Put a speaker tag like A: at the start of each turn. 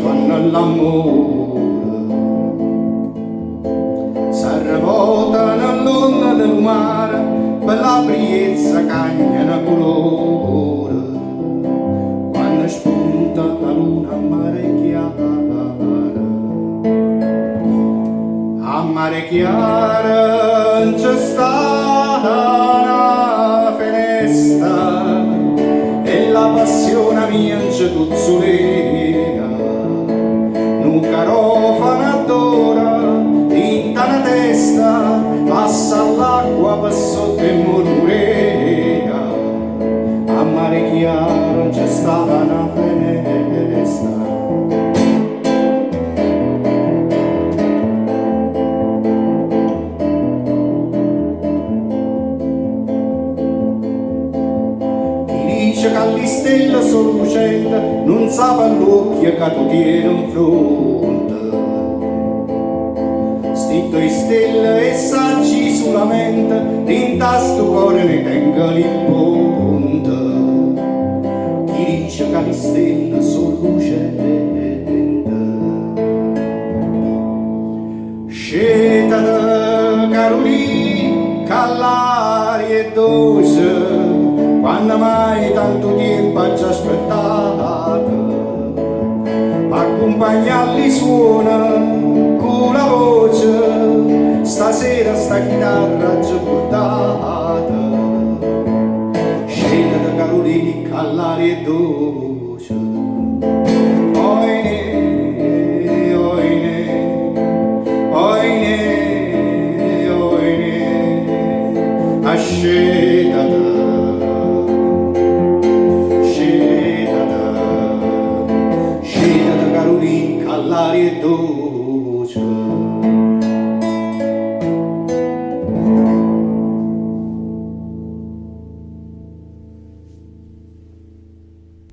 A: fanno l'amore, s'arrevotano all'onda del mare per la briezza cagnano colore, quando spunta la luna a mare chiara. A mare chiara non c'è stata una finestra e la passione mia non c'è tuzzolea, un carofano d'ora in tana testa passa l'acqua per sotto e murmurea. A mare chiaro non c'è stata una finestra. Dice che le stelle sono lucenti, non sa l'occhio che tu tieni in fronte. Sti due stelle e saggi sulla mente, dinta sto cuore ne tenga il ponte. Chi dice che le stelle sono lucenti? Scetate Carolina, che l'aria è dolce, quando mai tanto tempo ci aspettate, accompagnarli suona con la voce, stasera sta chitarra ci portate. Scendete Carolina, che l'aria è dolce, oine, oine, oine, oine, ascetate. L'aria è dolce.